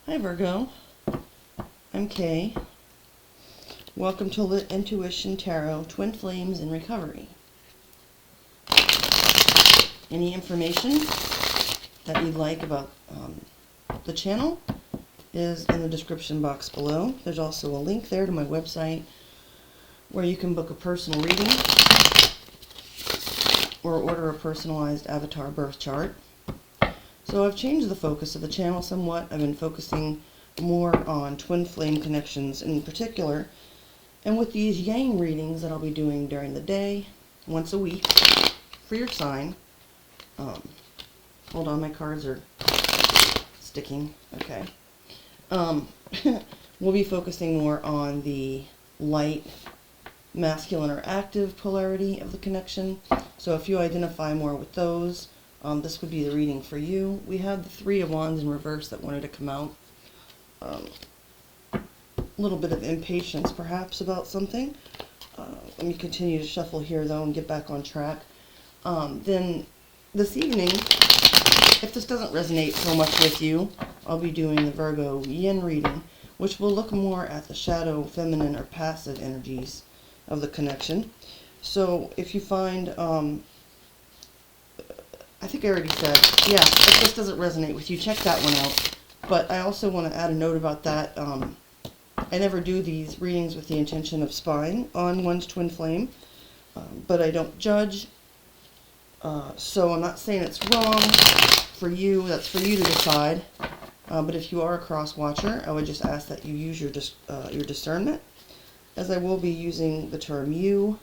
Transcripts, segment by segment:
Hi Virgo, I'm Kay. Welcome to Lit Intuition Tarot, Twin Flames in Recovery. Any information that you'd like about the channel is in the description box below. There's also a link there to my website where you can book a personal reading or order a personalized avatar birth chart. So I've changed the focus of the channel somewhat. I've been focusing more on twin flame connections in particular, and with these yang readings that I'll be doing during the day, once a week, for your sign. Hold on, my cards are sticking. Okay. We'll be focusing more on the light, masculine or active polarity of the connection. So if you identify more with those, this would be the reading for you. We had the Three of Wands in reverse that wanted to come out. A little bit of impatience perhaps about something. Let me continue to shuffle here though and get back on track. Then this evening, if this doesn't resonate so much with you, I'll be doing the Virgo yin reading, which will look more at the shadow, feminine, or passive energies of the connection. So if you find, I think I already said, yeah, if this doesn't resonate with you, check that one out. But I also want to add a note about that. I never do these readings with the intention of spying on one's twin flame, but I don't judge. So I'm not saying it's wrong for you. That's for you to decide. But if you are a cross watcher, I would just ask that you use your discernment, as I will be using the term you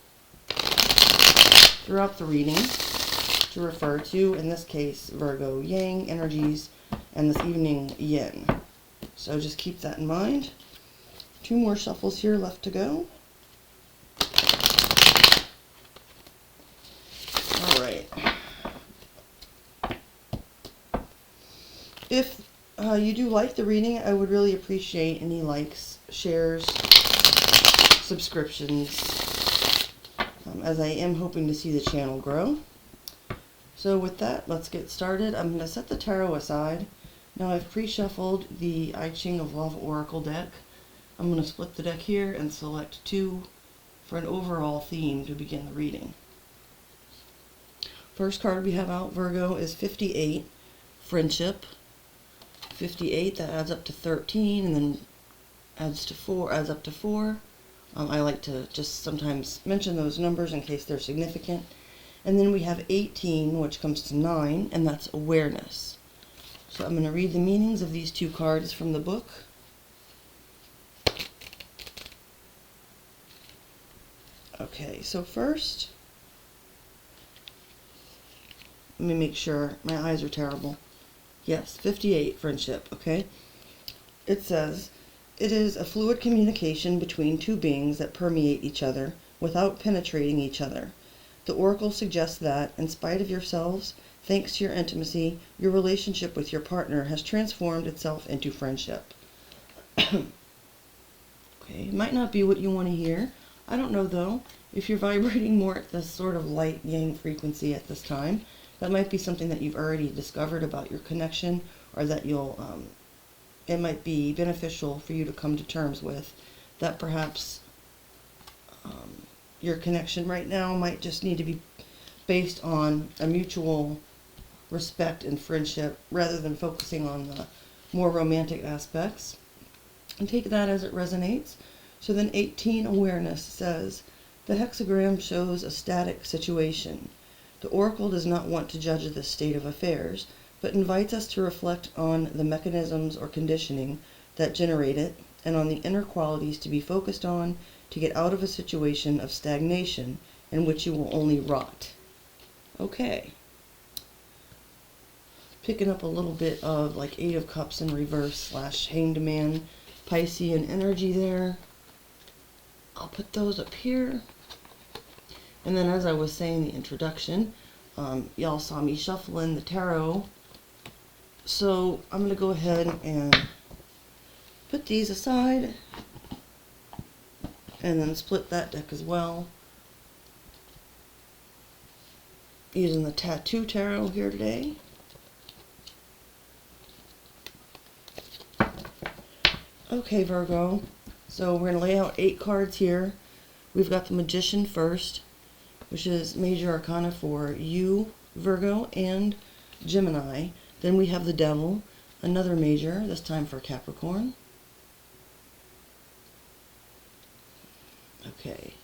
throughout the reading to refer to, in this case, Virgo yang energies, and this evening yin. So just keep that in mind. 2 more shuffles here left to go. Alright. If you do like the reading, I would really appreciate any likes, shares, subscriptions, as I am hoping to see the channel grow. So with that, let's get started. I'm going to set the tarot aside. Now I've pre-shuffled the I Ching of Love Oracle deck. I'm going to split the deck here and select 2 for an overall theme to begin the reading. First card we have out, Virgo, is 58, Friendship. 58, that adds up to 13, and then adds up to 4. I like to just sometimes mention those numbers in case they're significant. And then we have 18, which comes to 9, and that's awareness. So I'm going to read the meanings of these 2 cards from the book. Okay, so first, let me make sure. My eyes are terrible. Yes, 58, Friendship, okay? It says, it is a fluid communication between 2 beings that permeate each other without penetrating each other. The Oracle suggests that, in spite of yourselves, thanks to your intimacy, your relationship with your partner has transformed itself into friendship. Okay, it might not be what you want to hear. I don't know though. If you're vibrating more at this sort of light yang frequency at this time, that might be something that you've already discovered about your connection, or that it might be beneficial for you to come to terms with, that perhaps your connection right now might just need to be based on a mutual respect and friendship rather than focusing on the more romantic aspects. And take that as it resonates. So then 18, awareness, says, the hexagram shows a static situation. The Oracle does not want to judge this state of affairs, but invites us to reflect on the mechanisms or conditioning that generate it, and on the inner qualities to be focused on to get out of a situation of stagnation in which you will only rot. Okay. Picking up a little bit of like 8 of Cups in reverse / Hanged Man, Piscean energy there. I'll put those up here. And then as I was saying the introduction, y'all saw me shuffling the tarot. So I'm going to go ahead and put these aside and then split that deck as well. Using the Tattoo Tarot here today. Okay, Virgo. So we're going to lay out 8 cards here. We've got the Magician first, which is major arcana for you, Virgo, and Gemini. Then we have the Devil, another major, this time for Capricorn. Okay.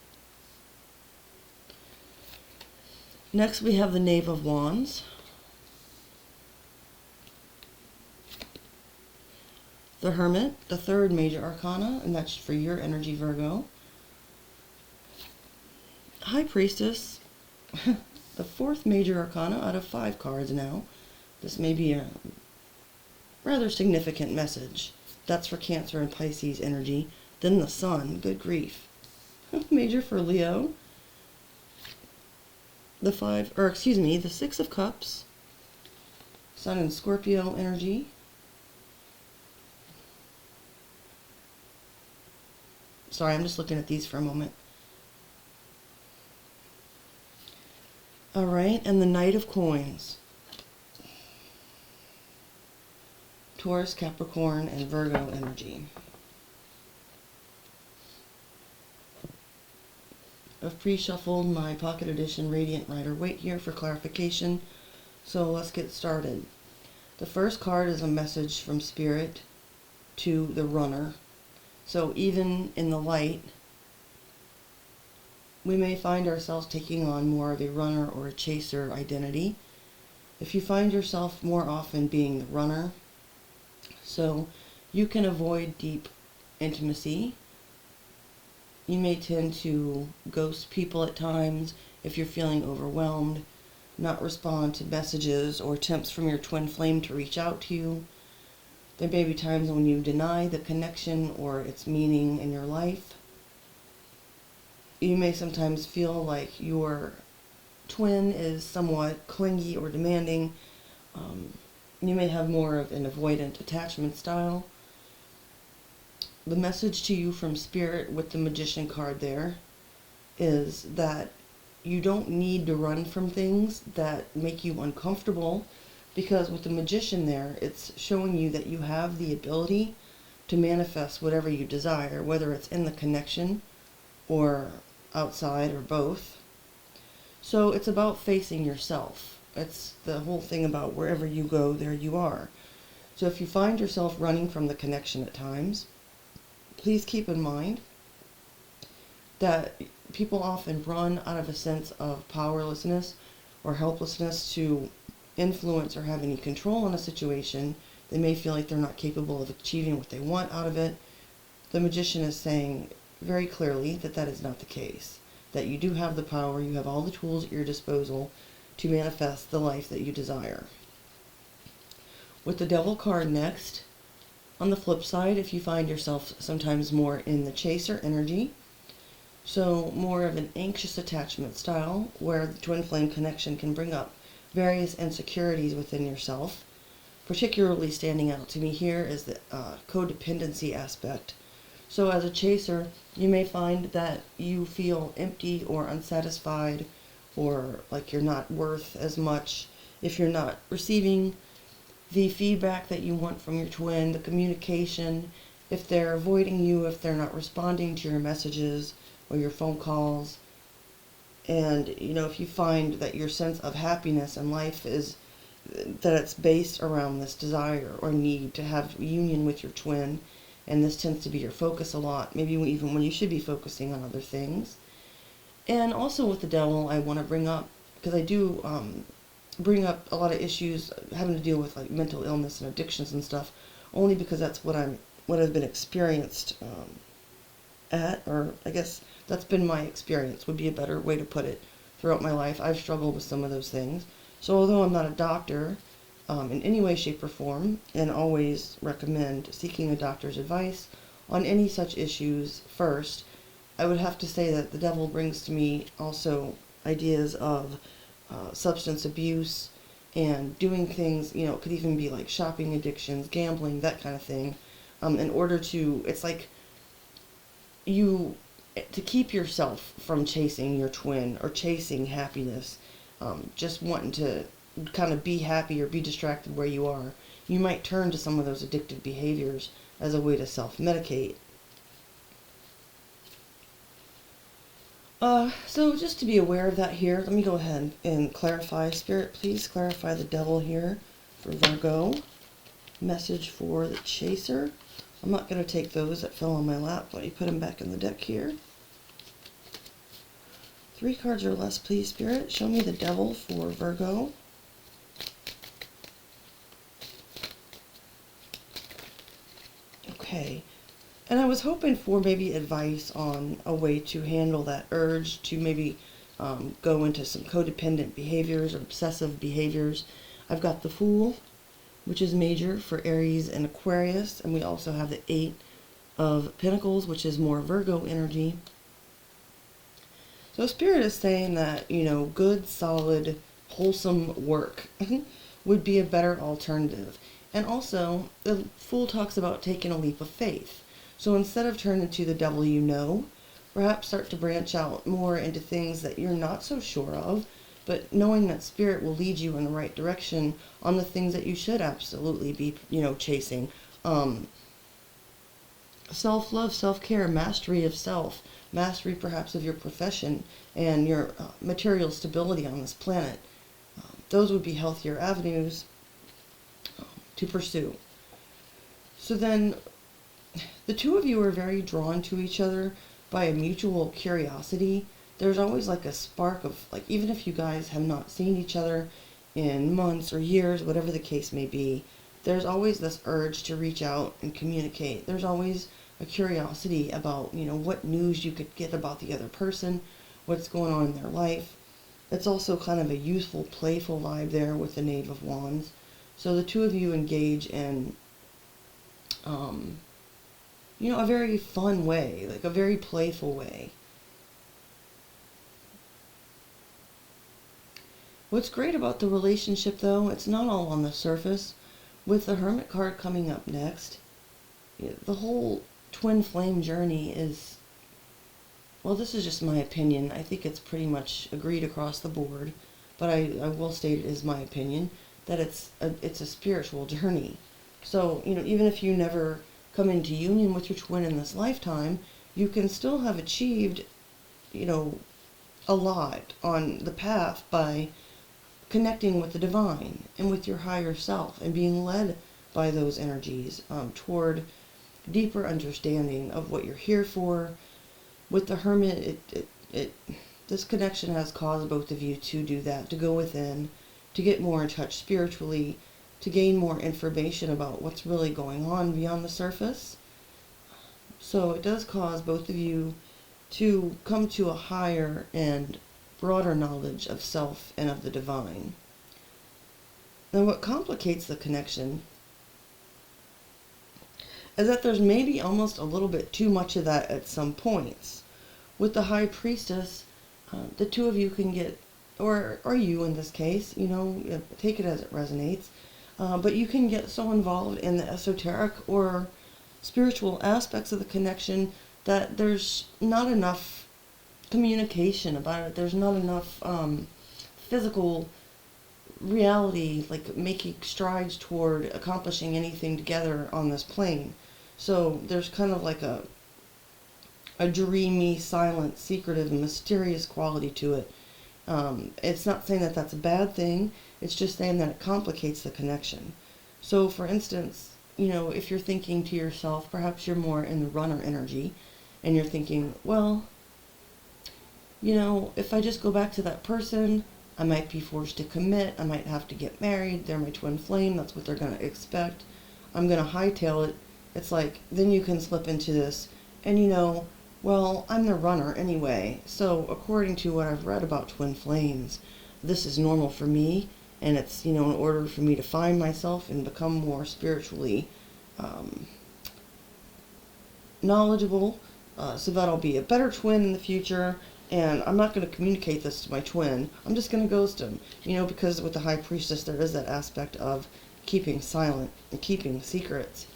Next we have the Knave of Wands. The Hermit, the third major arcana, and that's for your energy, Virgo. High Priestess, the fourth major arcana out of 5 cards now. This may be a rather significant message. That's for Cancer and Pisces energy. Then the Sun, good grief. Major for Leo. The 6 of Cups. Sun and Scorpio energy. Sorry, I'm just looking at these for a moment. Alright, and the Knight of Coins. Taurus, Capricorn, and Virgo energy. I've pre-shuffled my Pocket Edition Radiant Rider-Waite here for clarification, so let's get started. The first card is a message from Spirit to the runner. So even in the light, we may find ourselves taking on more of a runner or a chaser identity. If you find yourself more often being the runner, so you can avoid deep intimacy. You may tend to ghost people at times if you're feeling overwhelmed, not respond to messages or attempts from your twin flame to reach out to you. There may be times when you deny the connection or its meaning in your life. You may sometimes feel like your twin is somewhat clingy or demanding. You may have more of an avoidant attachment style. The message to you from Spirit with the Magician card there is that you don't need to run from things that make you uncomfortable, because with the Magician there, it's showing you that you have the ability to manifest whatever you desire, whether it's in the connection or outside or both. So it's about facing yourself. It's the whole thing about wherever you go, there you are. So if you find yourself running from the connection at times, please keep in mind that people often run out of a sense of powerlessness or helplessness to influence or have any control on a situation. They may feel like they're not capable of achieving what they want out of it. The Magician is saying very clearly that that is not the case, that you do have the power, you have all the tools at your disposal to manifest the life that you desire. With the Devil card next, on the flip side, if you find yourself sometimes more in the chaser energy, so more of an anxious attachment style where the twin flame connection can bring up various insecurities within yourself. Particularly standing out to me here is the codependency aspect. So as a chaser, you may find that you feel empty or unsatisfied, or like you're not worth as much if you're not receiving the feedback that you want from your twin, the communication, if they're avoiding you, if they're not responding to your messages or your phone calls. And, if you find that your sense of happiness in life is that it's based around this desire or need to have union with your twin, and this tends to be your focus a lot, maybe even when you should be focusing on other things. And also with the Devil, I want to bring up, because I do bring up a lot of issues having to deal with like mental illness and addictions and stuff, only because that's what I've been experienced at, or I guess that's been my experience, would be a better way to put it. Throughout my life, I've struggled with some of those things. So although I'm not a doctor in any way, shape, or form, and always recommend seeking a doctor's advice on any such issues first, I would have to say that the Devil brings to me also ideas of substance abuse and doing things, it could even be like shopping addictions, gambling, that kind of thing, in order to, it's like to keep yourself from chasing your twin or chasing happiness, just wanting to kind of be happy or be distracted where you are. you might turn to some of those addictive behaviors as a way to self-medicate. So just to be aware of that here, let me go ahead and clarify. Spirit, please clarify the devil here for Virgo. Message for the chaser. I'm not going to take those that fell on my lap. Let me put them back in the deck here. 3 cards or less, please, Spirit. Show me the devil for Virgo. Okay. And I was hoping for maybe advice on a way to handle that urge to maybe go into some codependent behaviors or obsessive behaviors. I've got the Fool, which is major for Aries and Aquarius, and we also have the 8 of Pentacles, which is more Virgo energy. So Spirit is saying that, you know, good, solid, wholesome work would be a better alternative. And also, the Fool talks about taking a leap of faith. So instead of turning to the devil you know, perhaps start to branch out more into things that you're not so sure of, but knowing that Spirit will lead you in the right direction on the things that you should absolutely be, you know, chasing. Self-love, self-care, mastery of self, mastery perhaps of your profession and your material stability on this planet. Those would be healthier avenues to pursue. So then, the two of you are very drawn to each other by a mutual curiosity. There's always like a spark of, like, even if you guys have not seen each other in months or years, whatever the case may be, there's always this urge to reach out and communicate. There's always a curiosity about, you know, what news you could get about the other person, what's going on in their life. It's also kind of a youthful, playful vibe there with the Knave of Wands. So the two of you engage in, you know, a very fun way, like a very playful way. What's great about the relationship, though, it's not all on the surface. With the Hermit card coming up next, the whole twin flame journey is, well, this is just my opinion. I think it's pretty much agreed across the board, but I will state it as my opinion, that it's a spiritual journey. So, you know, even if you never come into union with your twin in this lifetime, you can still have achieved, you know, a lot on the path by connecting with the divine and with your higher self and being led by those energies toward deeper understanding of what you're here for. With the Hermit, this connection has caused both of you to do that, to go within, to get more in touch spiritually, to gain more information about what's really going on beyond the surface. So it does cause both of you to come to a higher and broader knowledge of self and of the divine. Now, what complicates the connection is that there's maybe almost a little bit too much of that at some points. With the High Priestess, the two of you can get, or you in this case, you know, take it as it resonates, but you can get so involved in the esoteric or spiritual aspects of the connection that there's not enough communication about it. There's not enough physical reality, like making strides toward accomplishing anything together on this plane. So there's kind of like a dreamy, silent, secretive, and mysterious quality to it. It's not saying that that's a bad thing. It's just saying that it complicates the connection. So, for instance, you know, if you're thinking to yourself, perhaps you're more in the runner energy, and you're thinking, well, you know, if I just go back to that person, I might be forced to commit. I might have to get married. They're my twin flame. That's what they're going to expect. I'm going to hightail it. It's like, then you can slip into this, and you know, well, I'm the runner anyway, so according to what I've read about twin flames, this is normal for me, and it's, you know, in order for me to find myself and become more spiritually knowledgeable, so that I'll be a better twin in the future, and I'm not going to communicate this to my twin. I'm just going to ghost him, you know, because with the High Priestess there is that aspect of keeping silent and keeping secrets.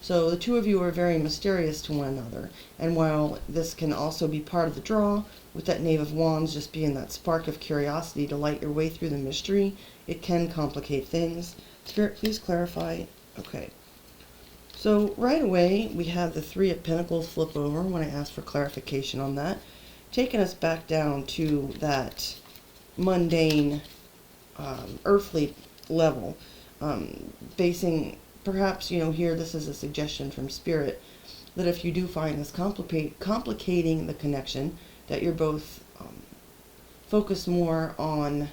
So the two of you are very mysterious to one another, and while this can also be part of the draw, with that Knave of Wands just being that spark of curiosity to light your way through the mystery, it can complicate things. Spirit, please clarify Okay. So right away, we have the Three of Pentacles flip over when I ask for clarification on that, taking us back down to that mundane, earthly level. Basing, perhaps, here this is a suggestion from Spirit, that if you do find this complicating the connection, that you're both focused more on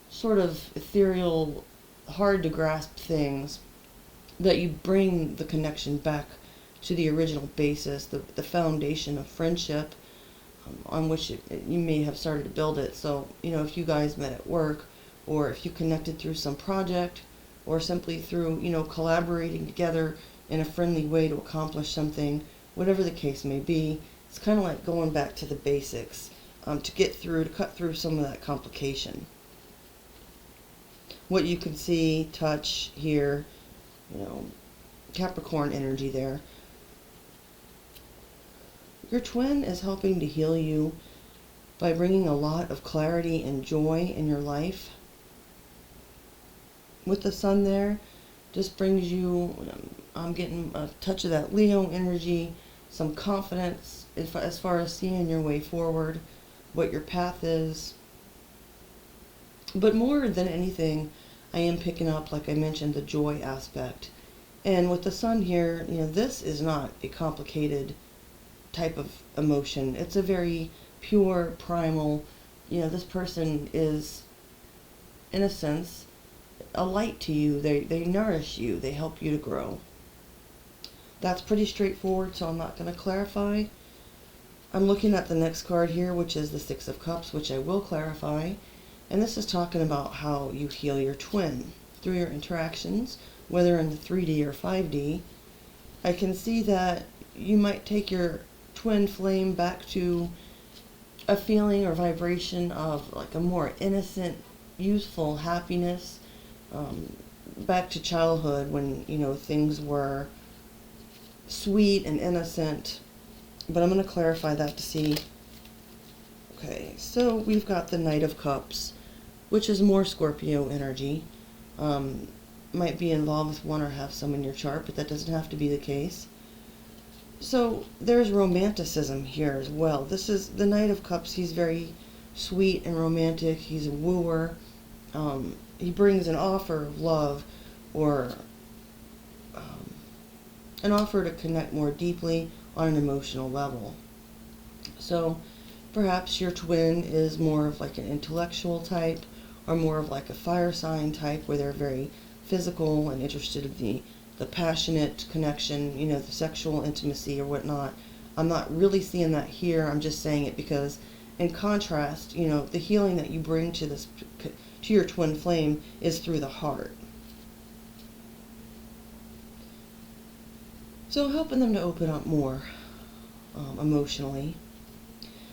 sort of ethereal, hard to grasp things, that you bring the connection back to the original basis, the foundation of friendship, on which you may have started to build it. So, if you guys met at work, or if you connected through some project, or simply through, collaborating together in a friendly way to accomplish something, whatever the case may be, it's kind of like going back to the basics, to cut through some of that complication. What you can see, touch, hear, Capricorn energy there. Your twin is helping to heal you by bringing a lot of clarity and joy in your life. With the sun there, just brings you, I'm getting a touch of that Leo energy, some confidence as far as seeing your way forward, what your path is. But more than anything, I am picking up, like I mentioned, the joy aspect. And with the sun here, this is not a complicated type of emotion. It's a very pure, primal, this person is, in a sense, a light to you. They nourish you. They help you to grow. That's pretty straightforward, so I'm not going to clarify. I'm looking at the next card here, which is the Six of Cups, which I will clarify. And this is talking about how you heal your twin through your interactions, whether in the 3D or 5D. I can see that you might take your twin flame back to a feeling or vibration of like a more innocent, youthful happiness, back to childhood when, things were sweet and innocent. But I'm going to clarify that to see. Okay, so we've got the Knight of Cups, which is more Scorpio energy. Might be involved with one or have some in your chart, but that doesn't have to be the case. So there's romanticism here as well. This is the Knight of Cups. He's very sweet and romantic. He's a wooer. He brings an offer of love, or an offer to connect more deeply on an emotional level. So perhaps your twin is more of like an intellectual type, or more of like a fire sign type, where they're very physical and interested in the passionate connection, the sexual intimacy or whatnot. I'm not really seeing that here. I'm just saying it because, in contrast, the healing that you bring to your twin flame is through the heart. So helping them to open up more emotionally.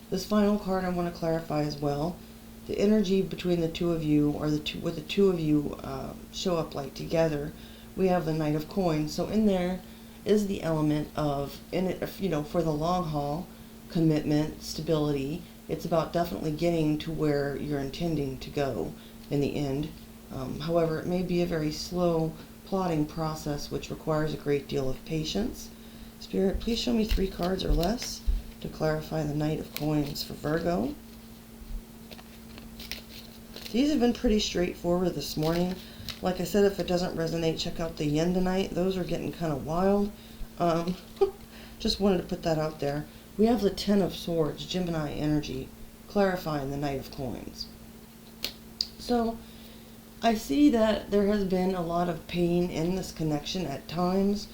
This final card I want to clarify as well. The energy between the two of you, or what the two of you show up like together. We have the Knight of Coins. So in there is the element of, for the long haul, commitment, stability. It's about definitely getting to where you're intending to go in the end. However, it may be a very slow, plotting process which requires a great deal of patience. Spirit, please show me 3 cards or less to clarify the Knight of Coins for Virgo. These have been pretty straightforward this morning. Like I said, if it doesn't resonate, check out the Yen tonight. Those are getting kind of wild. Just wanted to put that out there. We have the Ten of Swords, Gemini energy, clarifying the Knight of Coins. So I see that there has been a lot of pain in this connection at times.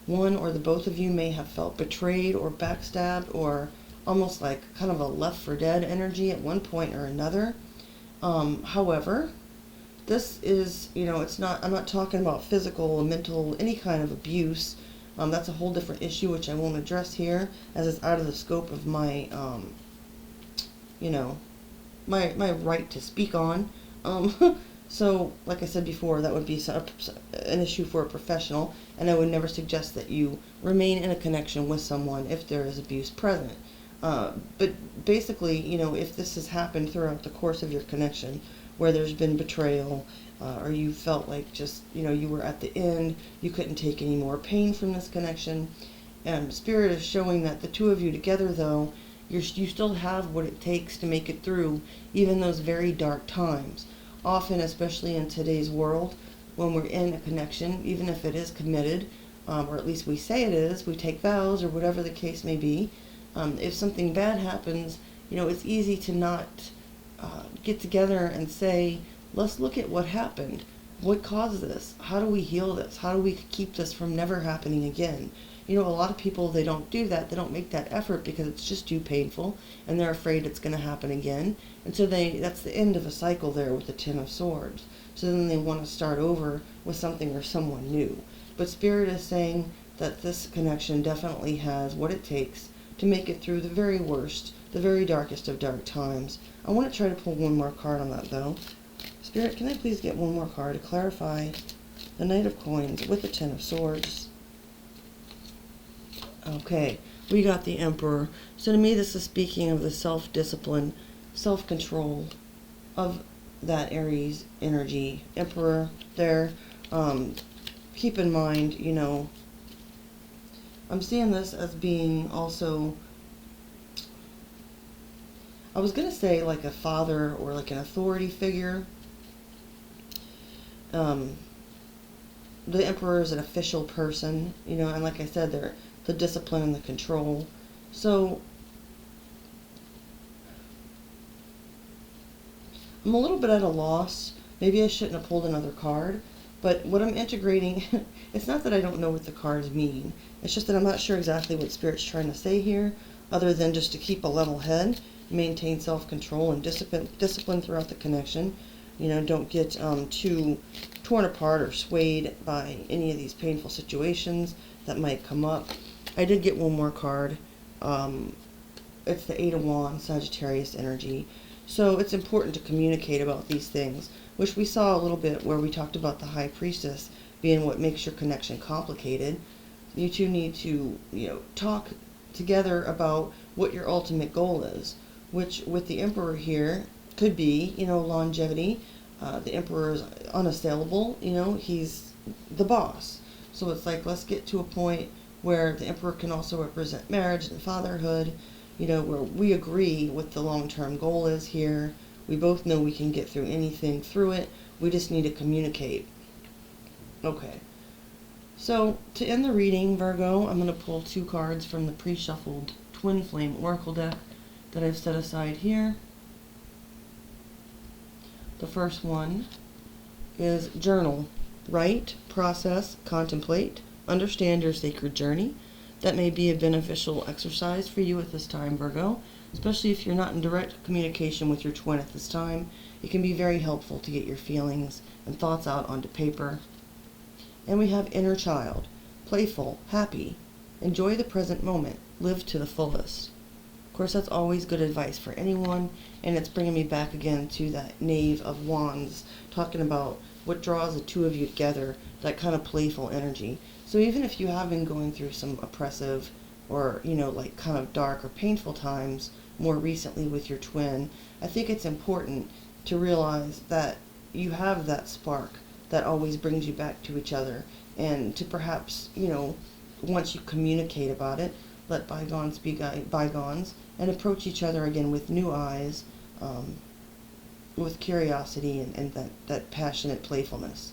One or the both of you may have felt betrayed or backstabbed, or almost like kind of a left for dead energy at one point or another. However, this is, I'm not talking about physical, mental, any kind of abuse. That's a whole different issue, which I won't address here, as it's out of the scope of my, my right to speak on. So, like I said before, that would be an issue for a professional, and I would never suggest that you remain in a connection with someone if there is abuse present. But basically, if this has happened throughout the course of your connection, where there's been betrayal, or you felt like just, you were at the end, you couldn't take any more pain from this connection. And Spirit is showing that the two of you together, though, you still have what it takes to make it through even those very dark times. Often, especially in today's world, when we're in a connection, even if it is committed, or at least we say it is, we take vows or whatever the case may be, if something bad happens, it's easy to not get together and say, let's look at what happened. What caused this? How do we heal this? How do we keep this from never happening again? A lot of people, they don't do that. They don't make that effort because it's just too painful and they're afraid it's going to happen again. And so that's the end of a cycle there with the Ten of Swords. So then they want to start over with something or someone new. But Spirit is saying that this connection definitely has what it takes to make it through the very worst, the very darkest of dark times. I want to try to pull one more card on that, though. Spirit, can I please get one more card to clarify the Knight of Coins with the Ten of Swords? Okay, we got the Emperor. So to me, this is speaking of the self-discipline, self-control of that Aries energy. Emperor there. Keep in mind, I'm seeing this as being also, I was going to say like a father or like an authority figure. The Emperor is an official person, and like I said, they're the discipline and the control. So I'm a little bit at a loss. Maybe I shouldn't have pulled another card, but what I'm integrating, it's not that I don't know what the cards mean. It's just that I'm not sure exactly what Spirit's trying to say here, other than just to keep a level head, maintain self-control and discipline throughout the connection. Don't get too torn apart or swayed by any of these painful situations that might come up. I did get one more card. It's the Eight of Wands, Sagittarius energy. So it's important to communicate about these things, which we saw a little bit where we talked about the High Priestess being what makes your connection complicated. You two need to, talk together about what your ultimate goal is, which with the Emperor here could be, longevity. The Emperor is unassailable, he's the boss. So it's like, let's get to a point where the Emperor can also represent marriage and fatherhood, where we agree what the long-term goal is here. We both know we can get through anything through it. We just need to communicate. Okay. So to end the reading, Virgo, I'm going to pull two cards from the pre-shuffled Twin Flame Oracle deck that I've set aside here. The first one is Journal. Write, process, contemplate, understand your sacred journey. That may be a beneficial exercise for you at this time, Virgo, especially if you're not in direct communication with your twin at this time. It can be very helpful to get your feelings and thoughts out onto paper. And we have Inner Child. Playful, happy, enjoy the present moment, live to the fullest. Of course, that's always good advice for anyone, and it's bringing me back again to that Knave of Wands, talking about what draws the two of you together, that kind of playful energy. So even if you have been going through some oppressive or, like kind of dark or painful times more recently with your twin, I think it's important to realize that you have that spark that always brings you back to each other, and to perhaps, once you communicate about it, let bygones be bygones, and approach each other again with new eyes, with curiosity and that passionate playfulness.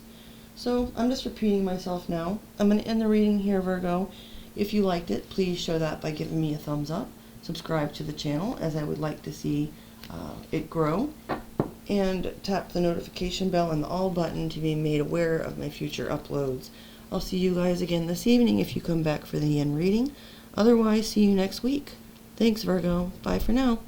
So I'm just repeating myself now. I'm going to end the reading here, Virgo. If you liked it, please show that by giving me a thumbs up. Subscribe to the channel, as I would like to see it grow. And tap the notification bell and the all button to be made aware of my future uploads. I'll see you guys again this evening if you come back for the end reading. Otherwise, see you next week. Thanks, Virgo. Bye for now.